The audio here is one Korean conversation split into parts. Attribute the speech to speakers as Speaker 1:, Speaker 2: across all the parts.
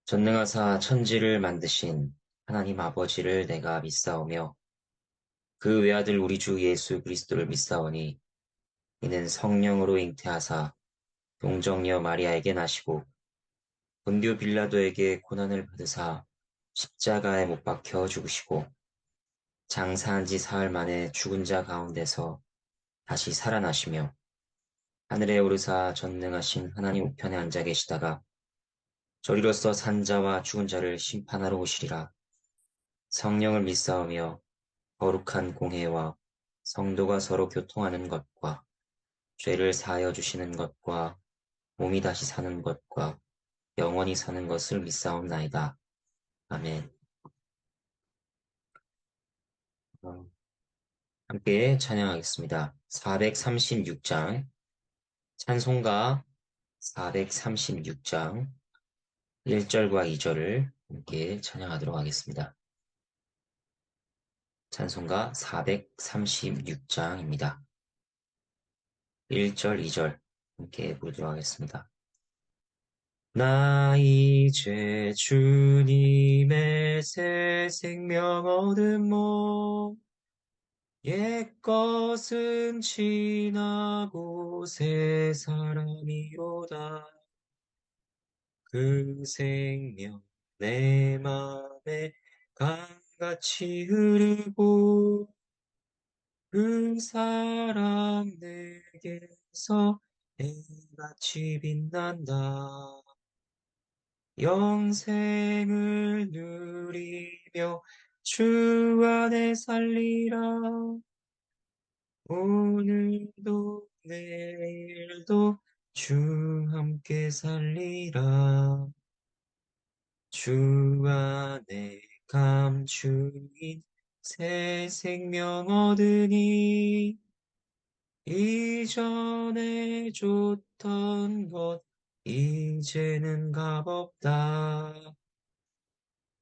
Speaker 1: 전능하사 천지를 만드신 하나님 아버지를 내가 믿사오며 그 외아들 우리 주 예수 그리스도를 믿사오니 이는 성령으로 잉태하사 동정녀 마리아에게 나시고 본디오 빌라도에게 고난을 받으사 십자가에 못 박혀 죽으시고 장사한 지 사흘 만에 죽은 자 가운데서 다시 살아나시며 하늘에 오르사 전능하신 하나님 우편에 앉아 계시다가 저리로서 산 자와 죽은 자를 심판하러 오시리라. 성령을 믿사오며 거룩한 공회와 성도가 서로 교통하는 것과 죄를 사하여 주시는 것과 몸이 다시 사는 것과 영원히 사는 것을 믿사옵나이다. 아멘. 어, 함께 찬양하겠습니다. 436장, 찬송가 436장 1절과 2절을 함께 찬양하도록 하겠습니다. 찬송가 436장입니다. 1절, 2절 함께 부르도록 하겠습니다. 나 이제 주님의 새 생명 얻음모 옛것은 지나고 새 사람이로다. 그 생명 내 맘에 강같이 흐르고 그 사랑 내게서 해같이 빛난다. 영생을 누리며 주 안에 살리라. 오늘도 내일도 주 함께 살리라. 주 안에 감추인 새 생명 얻으니 이전에 줬던 것 이제는 값없다.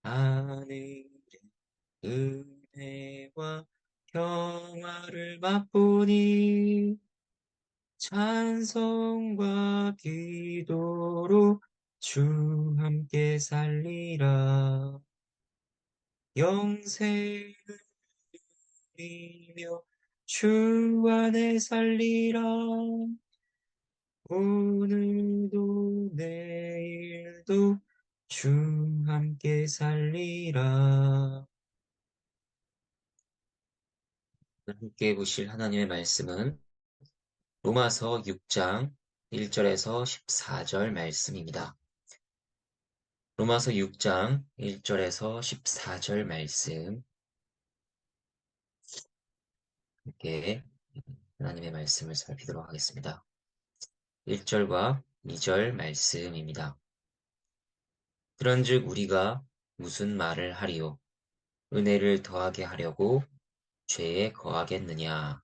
Speaker 1: 하늘의 은혜와 평화를 맛보니 찬송과 기도로 주 함께 살리라. 영생을 누리며 주 안에 살리라. 오늘도 내일도 주 함께 살리라. 함께 보실 하나님의 말씀은 로마서 6장 1절에서 14절 말씀입니다. 로마서 6장 1절에서 14절 말씀 함께 하나님의 말씀을 살피도록 하겠습니다. 1절과 2절 말씀입니다. 그런즉 우리가 무슨 말을 하리요? 은혜를 더하게 하려고 죄에 거하겠느냐?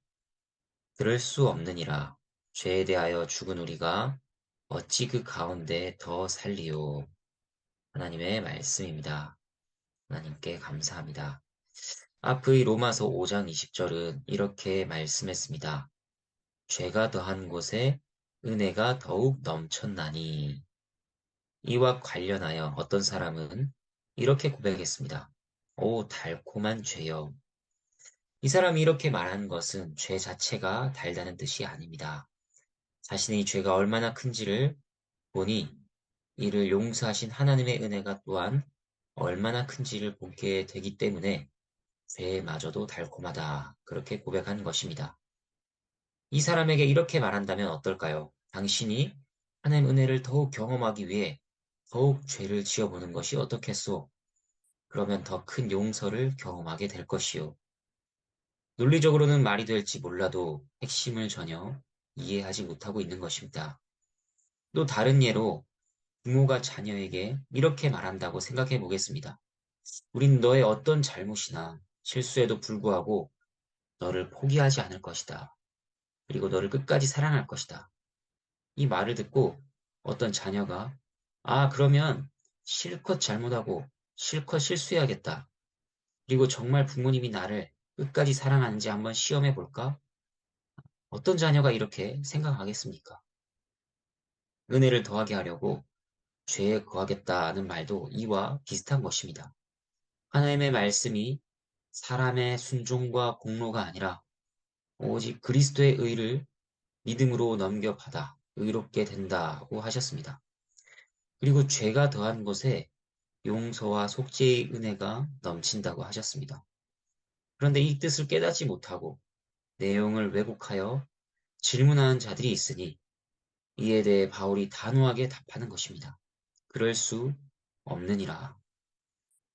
Speaker 1: 그럴 수 없느니라. 죄에 대하여 죽은 우리가 어찌 그 가운데 더 살리요? 하나님의 말씀입니다. 하나님께 감사합니다. 앞의 로마서 5장 20절은 이렇게 말씀했습니다. 죄가 더한 곳에 은혜가 더욱 넘쳤나니. 이와 관련하여 어떤 사람은 이렇게 고백했습니다. 오, 달콤한 죄여. 이 사람이 이렇게 말한 것은 죄 자체가 달다는 뜻이 아닙니다. 자신의 죄가 얼마나 큰지를 보니 이를 용서하신 하나님의 은혜가 또한 얼마나 큰지를 보게 되기 때문에 죄마저도 달콤하다. 그렇게 고백한 것입니다. 이 사람에게 이렇게 말한다면 어떨까요? 당신이 하나님의 은혜를 더욱 경험하기 위해 더욱 죄를 지어보는 것이 어떻겠소? 그러면 더 큰 용서를 경험하게 될 것이요. 논리적으로는 말이 될지 몰라도 핵심을 전혀 이해하지 못하고 있는 것입니다. 또 다른 예로 부모가 자녀에게 이렇게 말한다고 생각해 보겠습니다. 우린 너의 어떤 잘못이나 실수에도 불구하고 너를 포기하지 않을 것이다. 그리고 너를 끝까지 사랑할 것이다. 이 말을 듣고 어떤 자녀가 그러면 실컷 잘못하고 실컷 실수해야겠다. 그리고 정말 부모님이 나를 끝까지 사랑하는지 한번 시험해 볼까? 어떤 자녀가 이렇게 생각하겠습니까? 은혜를 더하게 하려고 죄에 거하겠다는 말도 이와 비슷한 것입니다. 하나님의 말씀이 사람의 순종과 공로가 아니라 오직 그리스도의 의를 믿음으로 넘겨받아 의롭게 된다고 하셨습니다. 그리고 죄가 더한 곳에 용서와 속죄의 은혜가 넘친다고 하셨습니다. 그런데 이 뜻을 깨닫지 못하고 내용을 왜곡하여 질문하는 자들이 있으니 이에 대해 바울이 단호하게 답하는 것입니다. 그럴 수 없느니라.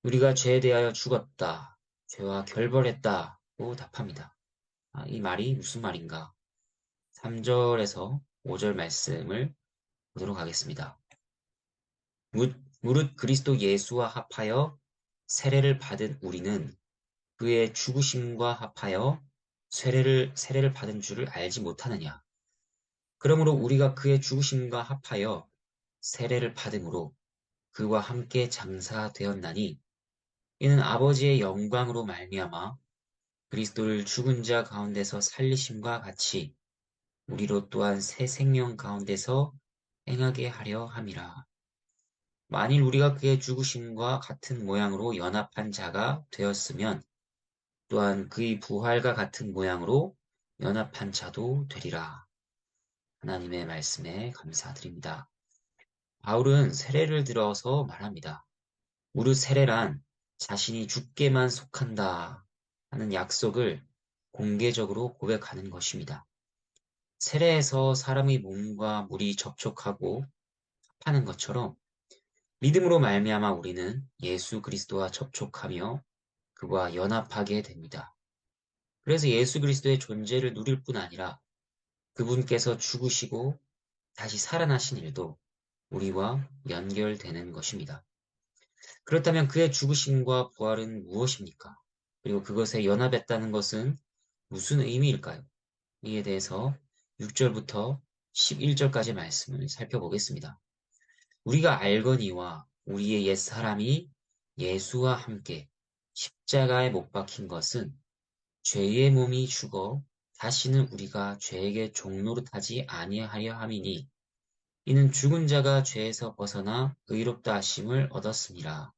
Speaker 1: 우리가 죄에 대하여 죽었다. 죄와 결벌했다고 답합니다. 이 말이 무슨 말인가? 3절에서 5절 말씀을 보도록 하겠습니다. 무릇 그리스도 예수와 합하여 세례를 받은 우리는 그의 죽으심과 합하여 세례를 받은 줄을 알지 못하느냐. 그러므로 우리가 그의 죽으심과 합하여 세례를 받음으로 그와 함께 장사되었나니 이는 아버지의 영광으로 말미암아 그리스도를 죽은 자 가운데서 살리심과 같이 우리로 또한 새 생명 가운데서 행하게 하려 함이라. 만일 우리가 그의 죽으심과 같은 모양으로 연합한 자가 되었으면 또한 그의 부활과 같은 모양으로 연합한 자도 되리라. 하나님의 말씀에 감사드립니다. 바울은 세례를 들어서 말합니다. 무릇 세례란 자신이 죽게만 속한다 하는 약속을 공개적으로 고백하는 것입니다. 세례에서 사람의 몸과 물이 접촉하고 합하는 것처럼 믿음으로 말미암아 우리는 예수 그리스도와 접촉하며 그와 연합하게 됩니다. 그래서 예수 그리스도의 존재를 누릴 뿐 아니라 그분께서 죽으시고 다시 살아나신 일도 우리와 연결되는 것입니다. 그렇다면 그의 죽으심과 부활은 무엇입니까? 그리고 그것에 연합했다는 것은 무슨 의미일까요? 이에 대해서 6절부터 11절까지 말씀을 살펴보겠습니다. 우리가 알거니와 우리의 옛사람이 예수와 함께 십자가에 못 박힌 것은 죄의 몸이 죽어 다시는 우리가 죄에게 종노릇하지 아니하려 함이니 이는 죽은 자가 죄에서 벗어나 의롭다 하심을 얻었습니다.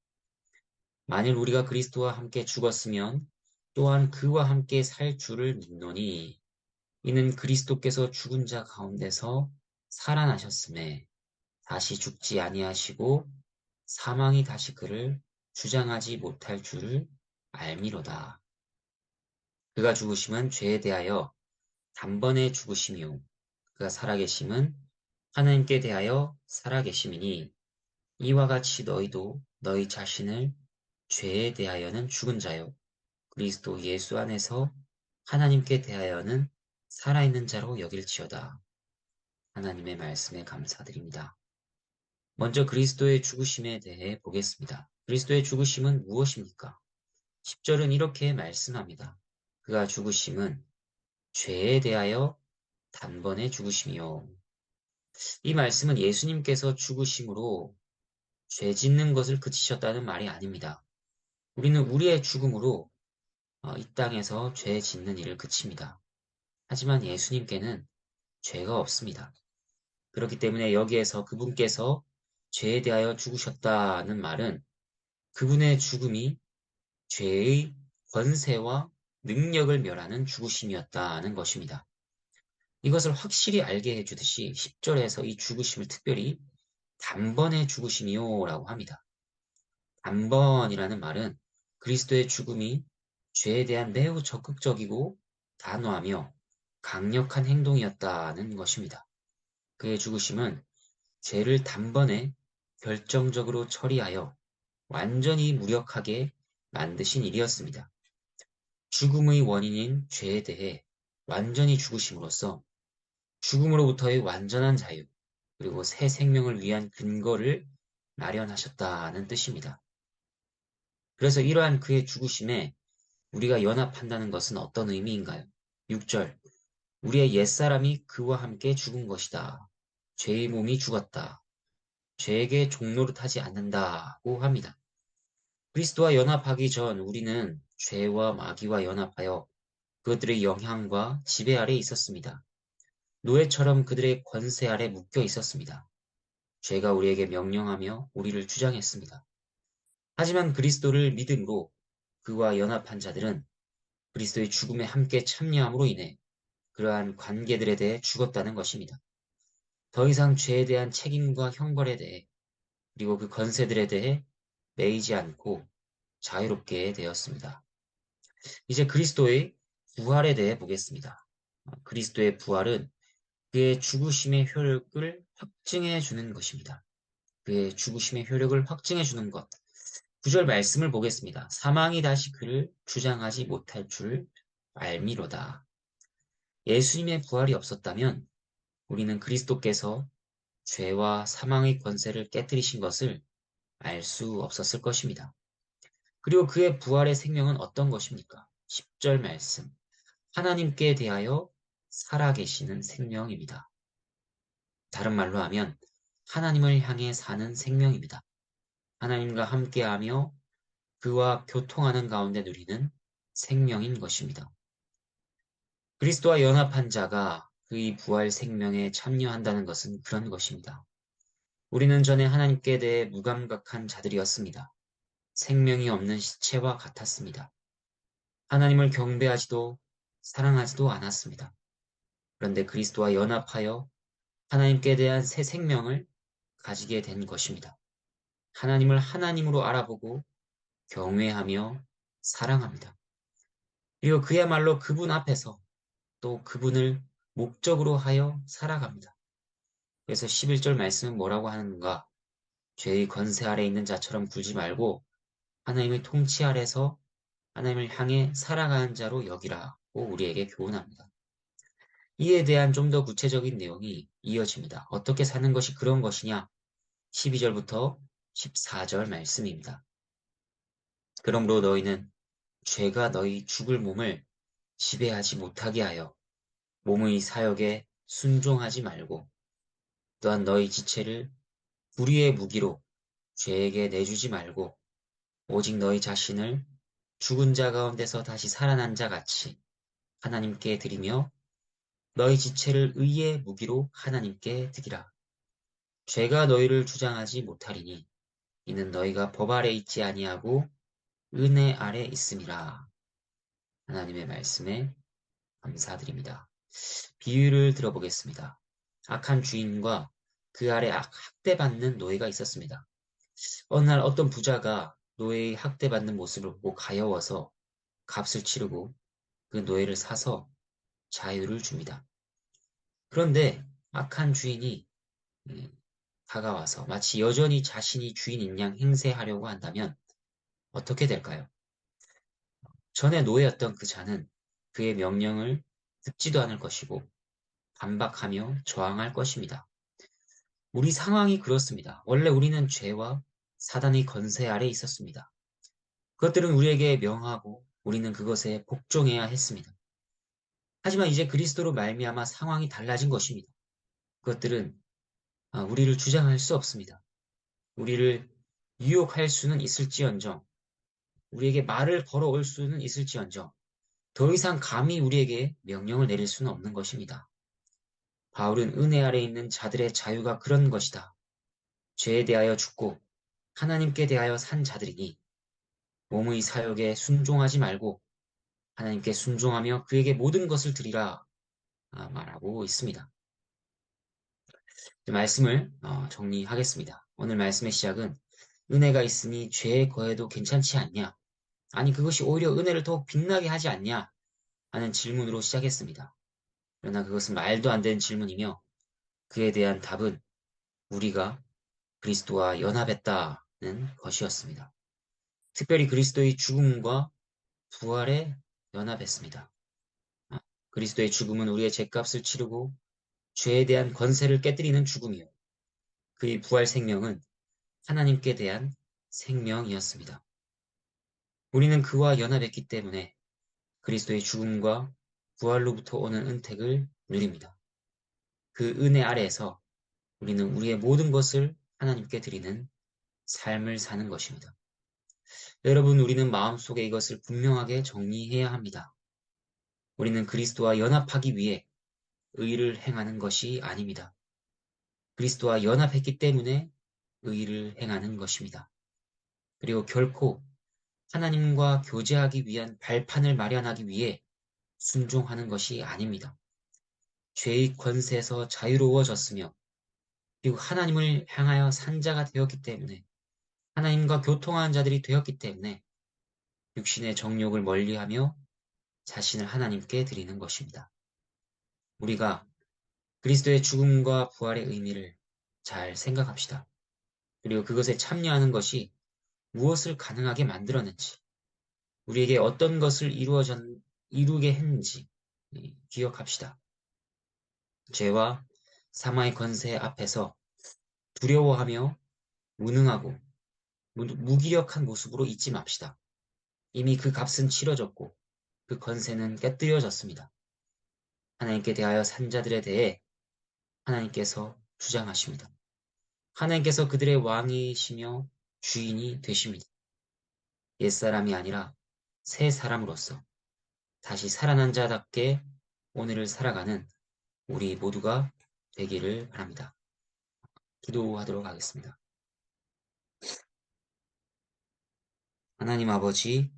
Speaker 1: 만일 우리가 그리스도와 함께 죽었으면 또한 그와 함께 살 줄을 믿노니 이는 그리스도께서 죽은 자 가운데서 살아나셨음에 다시 죽지 아니하시고 사망이 다시 그를 주장하지 못할 줄을 알미로다. 그가 죽으심은 죄에 대하여 단번에 죽으심이요 그가 살아계심은 하나님께 대하여 살아계심이니 이와 같이 너희도 너희 자신을 죄에 대하여는 죽은 자요 그리스도 예수 안에서 하나님께 대하여는 살아있는 자로 여길지어다. 하나님의 말씀에 감사드립니다. 먼저 그리스도의 죽으심에 대해 보겠습니다. 그리스도의 죽으심은 무엇입니까? 10절은 이렇게 말씀합니다. 그가 죽으심은 죄에 대하여 단번에 죽으심이요. 이 말씀은 예수님께서 죽으심으로 죄 짓는 것을 그치셨다는 말이 아닙니다. 우리는 우리의 죽음으로 이 땅에서 죄 짓는 일을 그칩니다. 하지만 예수님께는 죄가 없습니다. 그렇기 때문에 여기에서 그분께서 죄에 대하여 죽으셨다는 말은 그분의 죽음이 죄의 권세와 능력을 멸하는 죽으심이었다는 것입니다. 이것을 확실히 알게 해주듯이 10절에서 이 죽으심을 특별히 단번에 죽으심이요라고 합니다. 단번이라는 말은 그리스도의 죽음이 죄에 대한 매우 적극적이고 단호하며 강력한 행동이었다는 것입니다. 그의 죽으심은 죄를 단번에 결정적으로 처리하여 완전히 무력하게 만드신 일이었습니다. 죽음의 원인인 죄에 대해 완전히 죽으심으로써 죽음으로부터의 완전한 자유, 그리고 새 생명을 위한 근거를 마련하셨다는 뜻입니다. 그래서 이러한 그의 죽으심에 우리가 연합한다는 것은 어떤 의미인가요? 6절, 우리의 옛사람이 그와 함께 죽은 것이다. 죄의 몸이 죽었다. 죄에게 종노릇하지 않는다고 합니다. 그리스도와 연합하기 전 우리는 죄와 마귀와 연합하여 그들의 영향과 지배 아래 있었습니다. 노예처럼 그들의 권세 아래 묶여 있었습니다. 죄가 우리에게 명령하며 우리를 주장했습니다. 하지만 그리스도를 믿음으로 그와 연합한 자들은 그리스도의 죽음에 함께 참여함으로 인해 그러한 관계들에 대해 죽었다는 것입니다. 더 이상 죄에 대한 책임과 형벌에 대해 그리고 그 권세들에 대해 매이지 않고 자유롭게 되었습니다. 이제 그리스도의 부활에 대해 보겠습니다. 그리스도의 부활은 그의 죽으심의 효력을 확증해 주는 것입니다. 그의 죽으심의 효력을 확증해 주는 것. 9절 말씀을 보겠습니다. 사망이 다시 그를 주장하지 못할 줄 알미로다. 예수님의 부활이 없었다면 우리는 그리스도께서 죄와 사망의 권세를 깨뜨리신 것을 알 수 없었을 것입니다. 그리고 그의 부활의 생명은 어떤 것입니까? 10절 말씀. 하나님께 대하여 살아계시는 생명입니다. 다른 말로 하면 하나님을 향해 사는 생명입니다. 하나님과 함께하며 그와 교통하는 가운데 누리는 생명인 것입니다. 그리스도와 연합한 자가 그의 부활 생명에 참여한다는 것은 그런 것입니다. 우리는 전에 하나님께 대해 무감각한 자들이었습니다. 생명이 없는 시체와 같았습니다. 하나님을 경배하지도 사랑하지도 않았습니다. 그런데 그리스도와 연합하여 하나님께 대한 새 생명을 가지게 된 것입니다. 하나님을 하나님으로 알아보고 경외하며 사랑합니다. 그리고 그야말로 그분 앞에서 또 그분을 목적으로 하여 살아갑니다. 그래서 11절 말씀은 뭐라고 하는가? 죄의 권세 아래 있는 자처럼 굴지 말고 하나님의 통치 아래서 하나님을 향해 살아가는 자로 여기라고 우리에게 교훈합니다. 이에 대한 좀 더 구체적인 내용이 이어집니다. 어떻게 사는 것이 그런 것이냐? 12절부터 14절 말씀입니다. 그러므로 너희는 죄가 너희 죽을 몸을 지배하지 못하게 하여 몸의 사역에 순종하지 말고 또한 너희 지체를 불의의 무기로 죄에게 내주지 말고 오직 너희 자신을 죽은 자 가운데서 다시 살아난 자 같이 하나님께 드리며 너희 지체를 의의 무기로 하나님께 드리라. 죄가 너희를 주장하지 못하리니 이는 너희가 법 아래 있지 아니하고 은혜 아래 있음이라. 하나님의 말씀에 감사드립니다. 비유를 들어보겠습니다. 악한 주인과 그 아래 학대받는 노예가 있었습니다. 어느 날 어떤 부자가 노예의 학대받는 모습을 보고 가여워서 값을 치르고 그 노예를 사서 자유를 줍니다. 그런데 악한 주인이 음, 다가와서 마치 여전히 자신이 주인인 양 행세하려고 한다면 어떻게 될까요? 전에 노예였던 그 자는 그의 명령을 듣지도 않을 것이고 반박하며 저항할 것입니다. 우리 상황이 그렇습니다. 원래 우리는 죄와 사단의 건세 아래 있었습니다. 그것들은 우리에게 명하고 우리는 그것에 복종해야 했습니다. 하지만 이제 그리스도로 말미암아 상황이 달라진 것입니다. 그것들은 우리를 주장할 수 없습니다. 우리를 유혹할 수는 있을지언정, 우리에게 말을 걸어올 수는 있을지언정, 더 이상 감히 우리에게 명령을 내릴 수는 없는 것입니다. 바울은 은혜 아래 있는 자들의 자유가 그런 것이다. 죄에 대하여 죽고 하나님께 대하여 산 자들이니 몸의 사역에 순종하지 말고 하나님께 순종하며 그에게 모든 것을 드리라 말하고 있습니다. 말씀을 정리하겠습니다. 오늘 말씀의 시작은 은혜가 있으니 죄에 거해도 괜찮지 않냐? 아니 그것이 오히려 은혜를 더욱 빛나게 하지 않냐? 하는 질문으로 시작했습니다. 그러나 그것은 말도 안 되는 질문이며 그에 대한 답은 우리가 그리스도와 연합했다는 것이었습니다. 특별히 그리스도의 죽음과 부활에 연합했습니다. 그리스도의 죽음은 우리의 죄값을 치르고 죄에 대한 권세를 깨뜨리는 죽음이요. 그의 부활 생명은 하나님께 대한 생명이었습니다. 우리는 그와 연합했기 때문에 그리스도의 죽음과 부활로부터 오는 은택을 누립니다. 그 은혜 아래에서 우리는 우리의 모든 것을 하나님께 드리는 삶을 사는 것입니다. 여러분, 우리는 마음속에 이것을 분명하게 정리해야 합니다. 우리는 그리스도와 연합하기 위해 의를 행하는 것이 아닙니다. 그리스도와 연합했기 때문에 의를 행하는 것입니다. 그리고 결코 하나님과 교제하기 위한 발판을 마련하기 위해 순종하는 것이 아닙니다. 죄의 권세에서 자유로워졌으며 그리고 하나님을 향하여 산 자가 되었기 때문에 하나님과 교통하는 자들이 되었기 때문에 육신의 정욕을 멀리하며 자신을 하나님께 드리는 것입니다. 우리가 그리스도의 죽음과 부활의 의미를 잘 생각합시다. 그리고 그것에 참여하는 것이 무엇을 가능하게 만들었는지, 우리에게 어떤 것을 이루게 했는지 기억합시다. 죄와 사마의 권세 앞에서 두려워하며 무능하고 무기력한 모습으로 있지 맙시다. 이미 그 값은 치러졌고 그 권세는 깨뜨려졌습니다. 하나님께 대하여 산 자들에 대해 하나님께서 주장하십니다. 하나님께서 그들의 왕이시며 주인이 되십니다. 옛사람이 아니라 새 사람으로서 다시 살아난 자답게 오늘을 살아가는 우리 모두가 되기를 바랍니다. 기도하도록 하겠습니다. 하나님 아버지,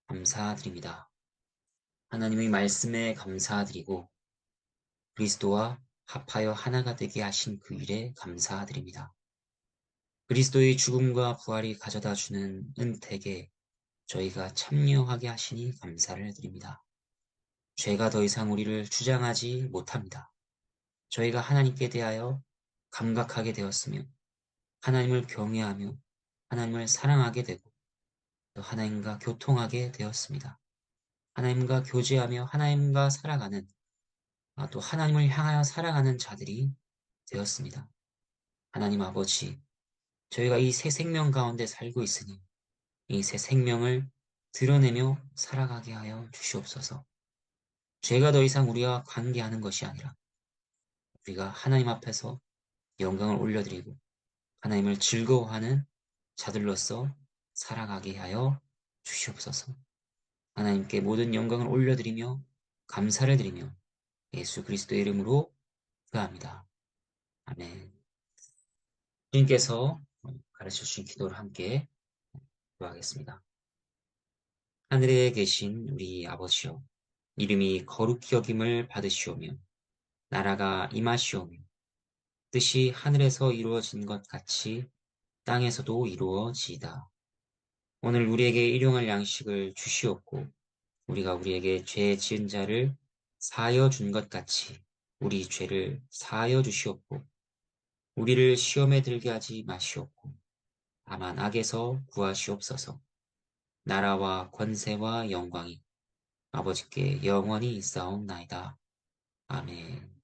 Speaker 1: 감사드립니다. 하나님의 말씀에 감사드리고 그리스도와 합하여 하나가 되게 하신 그 일에 감사드립니다. 그리스도의 죽음과 부활이 가져다 주는 은택에 저희가 참여하게 하시니 감사를 드립니다. 죄가 더 이상 우리를 주장하지 못합니다. 저희가 하나님께 대하여 감각하게 되었으며 하나님을 경외하며 하나님을 사랑하게 되고 또 하나님과 교통하게 되었습니다. 하나님과 교제하며 하나님과 살아가는 또 하나님을 향하여 살아가는 자들이 되었습니다. 하나님 아버지, 저희가 이 새 생명 가운데 살고 있으니 이 새 생명을 드러내며 살아가게 하여 주시옵소서. 죄가 더 이상 우리와 관계하는 것이 아니라 우리가 하나님 앞에서 영광을 올려드리고 하나님을 즐거워하는 자들로서 살아가게 하여 주시옵소서. 하나님께 모든 영광을 올려드리며 감사를 드리며 예수 그리스도의 이름으로 기도합니다. 아멘. 주님께서 가르쳐 주신 기도를 함께 기도하겠습니다. 하늘에 계신 우리 아버지여, 이름이 거룩히 여김을 받으시오며 나라가 임하시오며 뜻이 하늘에서 이루어진 것 같이 땅에서도 이루어지이다. 오늘 우리에게 일용할 양식을 주시옵고 우리가 우리에게 죄 지은 자를 사하여 준 것 같이 우리 죄를 사하여 주시옵고 우리를 시험에 들게 하지 마시옵고 다만 악에서 구하시옵소서. 나라와 권세와 영광이 아버지께 영원히 있사옵나이다. 아멘.